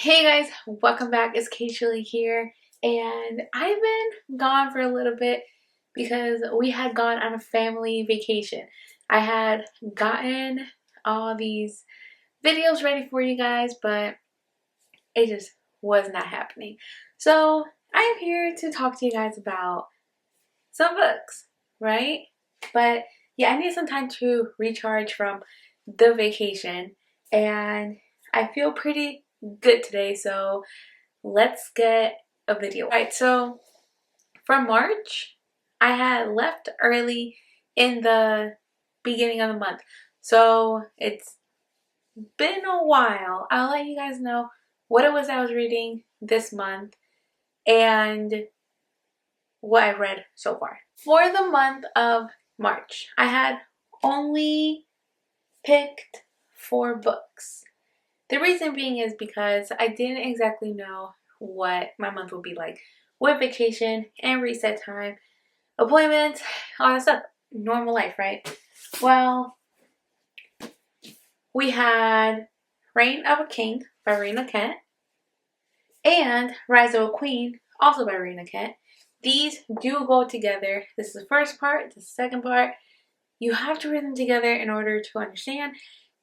Hey guys, welcome back. It's Kaylee here, and I've been gone for a little bit because we had gone on a family vacation. I had gotten all these videos ready for you guys, but it just was not happening. So I am here to talk to you guys about some books, right? But yeah, I need some time to recharge from the vacation, and I feel pretty good today, so let's get a video. Alright, so for March, I had left early in the beginning of the month. So it's been a while. I'll let you guys know what it was I was reading this month and what I read so far. For the month of March, I had only picked 4 books. The reason being is because I didn't exactly know what my month would be like with vacation and reset time, appointments, all that stuff. Normal life, right? Well, we had Reign of a King by Rina Kent and Rise of a Queen, also by Rina Kent. These do go together. This is the first part, the second part. You have to read them together in order to understand,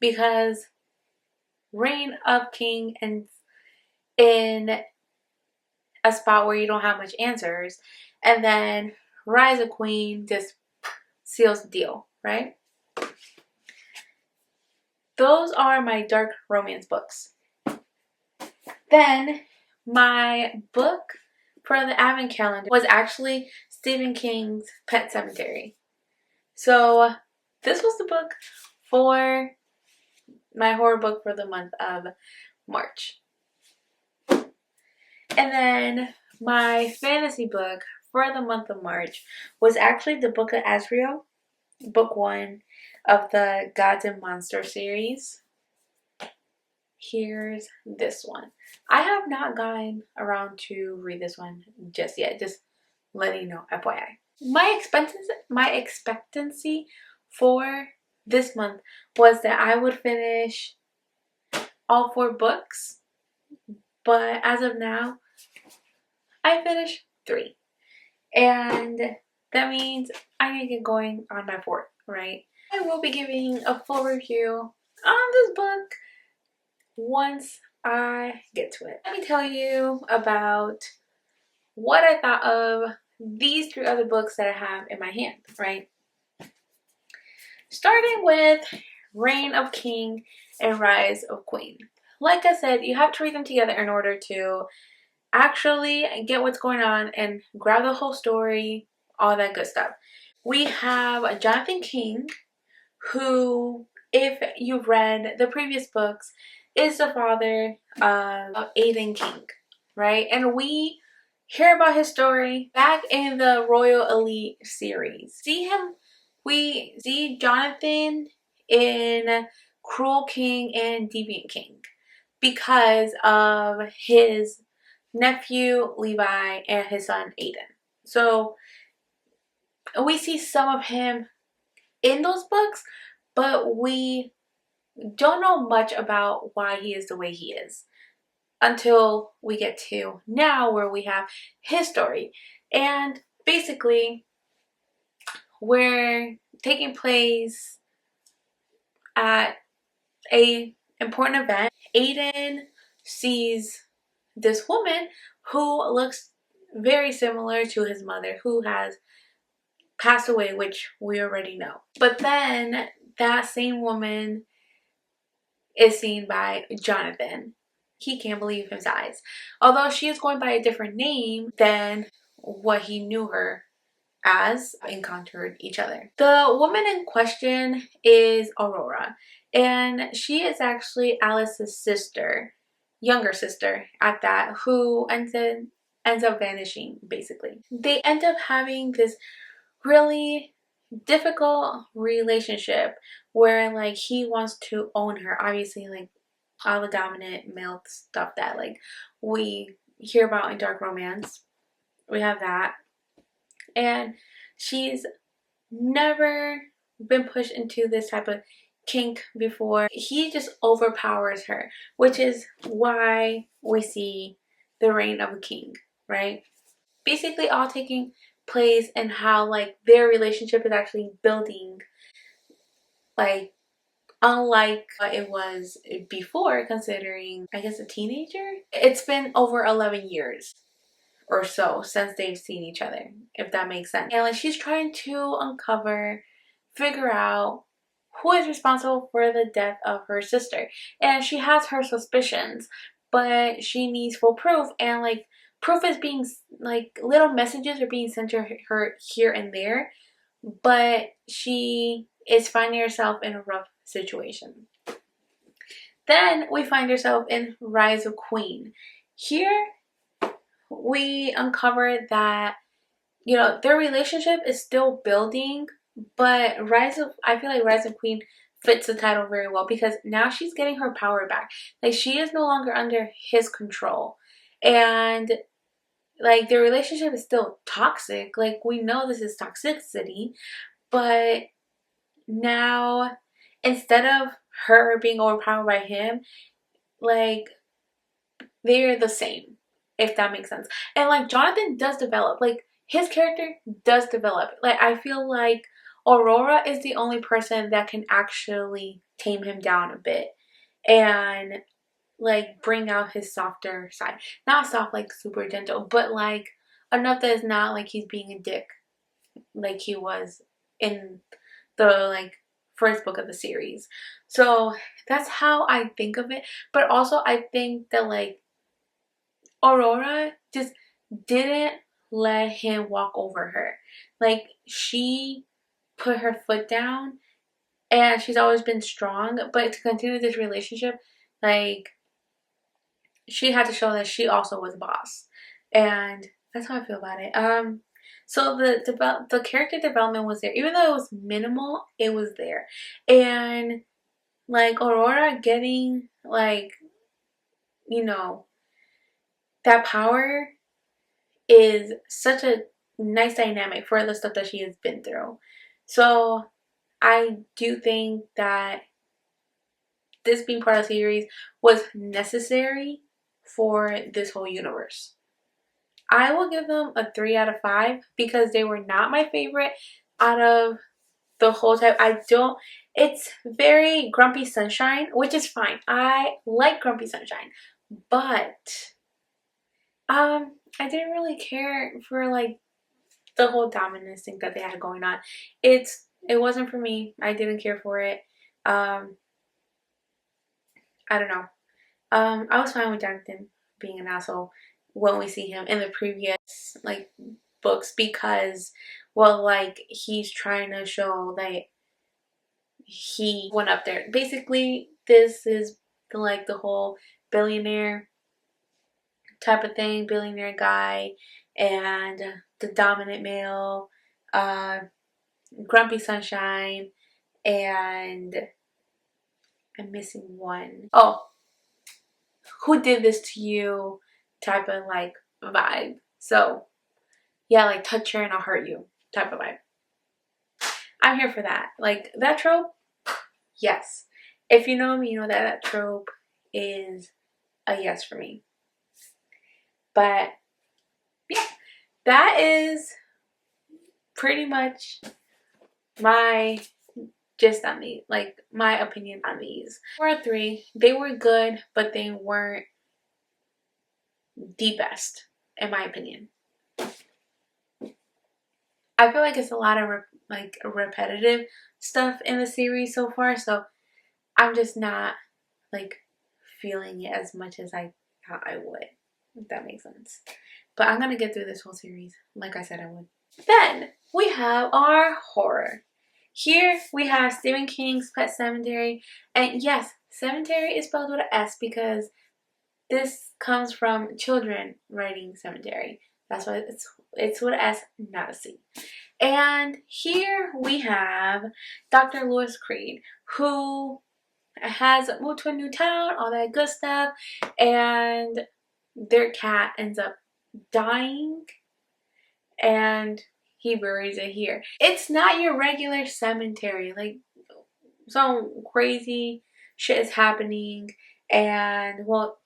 because Reign of King ends in a spot where you don't have much answers, and then Rise of Queen just seals the deal, right? Those are my dark romance books. Then my book for the advent calendar was actually Stephen King's Pet Sematary. So this was the book for my horror book for the month of March. And then my fantasy book for the month of March was actually the Book of Azrael, book 1 of the Gods and Monsters series. Here's this one. I have not gotten around to read this one just yet. Just letting you know, FYI. My expectancy for this month was that I would finish all 4 books, but as of now, I finished 3. And that means I need to get going on my 4th, right? I will be giving a full review on this book once I get to it. Let me tell you about what I thought of these 3 other books that I have in my hand, right? Starting with Reign of King and Rise of Queen. Like I said, you have to read them together in order to actually get what's going on and grab the whole story, all that good stuff. We have Jonathan King, who, if you've read the previous books, is the father of Aiden King, right? And we hear about his story back in the Royal Elite series. We see Jonathan in Cruel King and Deviant King because of his nephew Levi and his son Aiden. So we see some of him in those books, but we don't know much about why he is the way he is until we get to now, where we have his story. And basically, we're taking place at a important event. Aiden sees this woman who looks very similar to his mother, who has passed away, which we already know. But then that same woman is seen by Jonathan. He can't believe his eyes. Although she is going by a different name than what he knew her as, encountered each other. The woman in question is Aurora, and she is actually Alice's sister, younger sister at that, who ends up vanishing, basically. They end up having this really difficult relationship where, like, he wants to own her, obviously, like all the dominant male stuff that, like, we hear about in dark romance. We have that. And she's never been pushed into this type of kink before. He just overpowers her, which is why we see the reign of a king, right? Basically all taking place in how like their relationship is actually building, like unlike what it was before, considering I guess a teenager. It's been over 11 years or so since they've seen each other, if that makes sense. And like she's trying to figure out who is responsible for the death of her sister. And she has her suspicions, but she needs full proof. And like proof is being, like little messages are being sent to her here and there, but she is finding herself in a rough situation. Then we find ourselves in Rise of Queen. Here we uncover that, you know, their relationship is still building, but I feel like Rise of Queen fits the title very well because now she's getting her power back. Like she is no longer under his control. And like their relationship is still toxic. Like we know this is toxicity, but now instead of her being overpowered by him, like they're the same, if that makes sense. And like Jonathan does develop, like his character does develop. Like I feel like Aurora is the only person that can actually tame him down a bit and like bring out his softer side. Not soft like super gentle, but like enough that it's not like he's being a dick like he was in the like first book of the series. So that's how I think of it. But also I think that like Aurora just didn't let him walk over her. Like she put her foot down and she's always been strong, but to continue this relationship, like she had to show that she also was a boss. And that's how I feel about it. So the character development was there. Even though it was minimal, it was there. And like Aurora getting like, you know, that power is such a nice dynamic for the stuff that she has been through. So I do think that this being part of the series was necessary for this whole universe. I will give them a 3 out of 5 because they were not my favorite out of the whole type. It's very Grumpy Sunshine, which is fine. I like Grumpy Sunshine, but I didn't really care for like the whole dominance thing that they had going on. It wasn't for me. I didn't care for it. I don't know. I was fine with Jonathan being an asshole when we see him in the previous like books because, well, like he's trying to show that he went up there. Basically, this is like the whole billionaire type of thing, billionaire guy, and the dominant male, Grumpy Sunshine, and I'm missing one. Oh, who did this to you type of like vibe. So yeah, like touch her and I'll hurt you type of vibe. I'm here for that. Like that trope, yes. If you know me, you know that that trope is a yes for me. But yeah, that is pretty much my gist on these, like my opinion on these. 4 or 3, they were good, but they weren't the best, in my opinion. I feel like it's a lot of repetitive stuff in the series so far, so I'm just not like feeling it as much as I thought I would, if that makes sense. But I'm gonna get through this whole series like I said I would. Then we have our horror. Here we have Stephen King's Pet Sematary, and yes, Cemetery is spelled with an S because this comes from children writing cemetery. That's why it's with an S, not a C. And here we have Dr. Lewis Creed, who has moved to a new town, all that good stuff, and their cat ends up dying, and he buries it here. It's not your regular cemetery. Like, some crazy shit is happening, and well,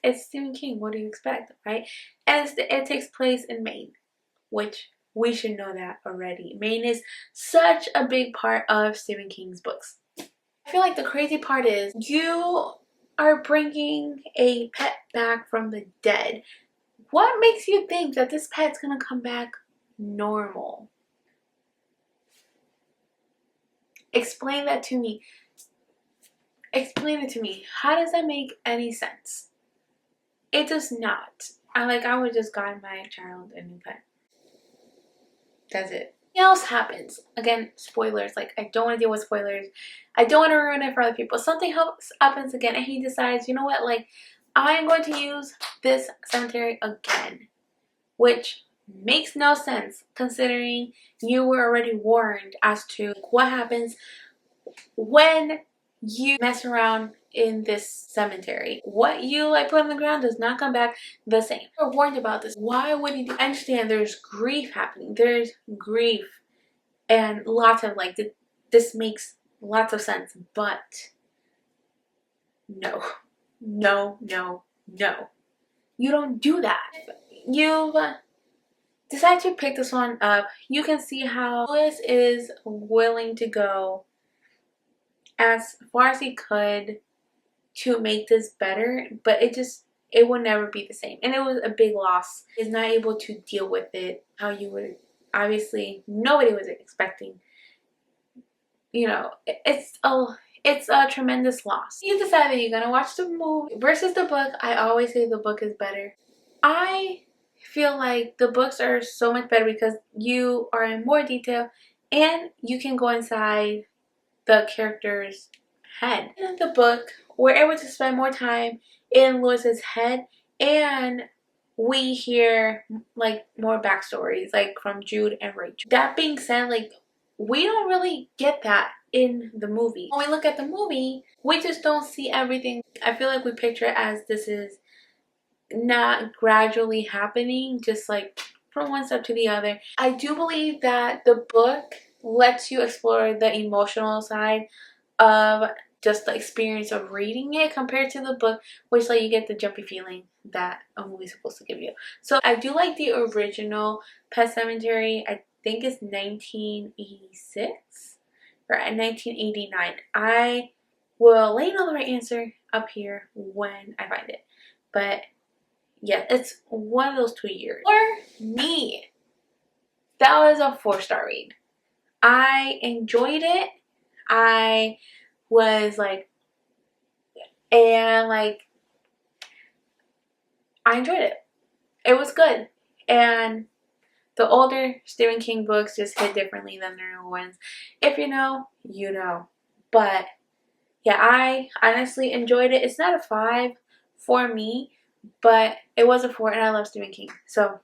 it's Stephen King. What do you expect, right? And it takes place in Maine, which we should know that already. Maine is such a big part of Stephen King's books. I feel like the crazy part is you are bringing a pet back from the dead. What makes you think that this pet's gonna come back normal? Explain that to me. Explain it to me. How does that make any sense? It does not. I would just got my child a new pet. That's it. Nothing else happens. Again, spoilers. Like, I don't want to deal with spoilers. I don't want to ruin it for other people. Something happens again, and he decides, you know what? Like, I am going to use this cemetery again, which makes no sense considering you were already warned as to what happens when you mess around in this cemetery. What you put on the ground does not come back the same. You're warned about this. Why would you I understand there's grief happening. There's grief and lots of this makes lots of sense, but no. No, no, no. You don't do that. You've decided to pick this one up. You can see how Lewis is willing to go as far as he could to make this better, but it will never be the same, and it was a big loss. He's not able to deal with it how you would. Obviously nobody was expecting, you know, it's a tremendous loss. You decide that you're gonna watch the movie versus the book. I always say the book is better. I feel like the books are so much better because you are in more detail and you can go inside the character's head. In the book, we're able to spend more time in Lewis's head, and we hear more backstories from Jude and Rachel. That being said, we don't really get that in the movie. When we look at the movie, we just don't see everything. I feel like we picture it as this is not gradually happening, just from one step to the other. I do believe that the book lets you explore the emotional side of just the experience of reading it compared to the book, which you get the jumpy feeling that a movie's supposed to give you. So I do like the original Pet Sematary. I think it's 1986 or 1989. I will let you know the right answer up here when I find it. But yeah, it's one of those 2 years. For me, that was a 4-star read. I enjoyed it. I was I enjoyed it. It was good. And the older Stephen King books just hit differently than the newer ones. If you know, you know. But yeah, I honestly enjoyed it. It's not a 5 for me, but it was a 4, and I love Stephen King. So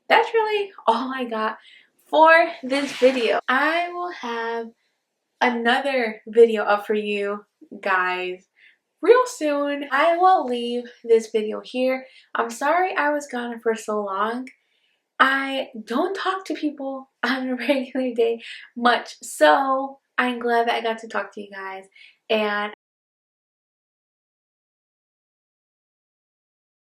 that's really all I got for this video. I will have another video up for you guys real soon. I will leave this video here. I'm sorry I was gone for so long. I don't talk to people on a regular day much, so I'm glad that I got to talk to you guys, and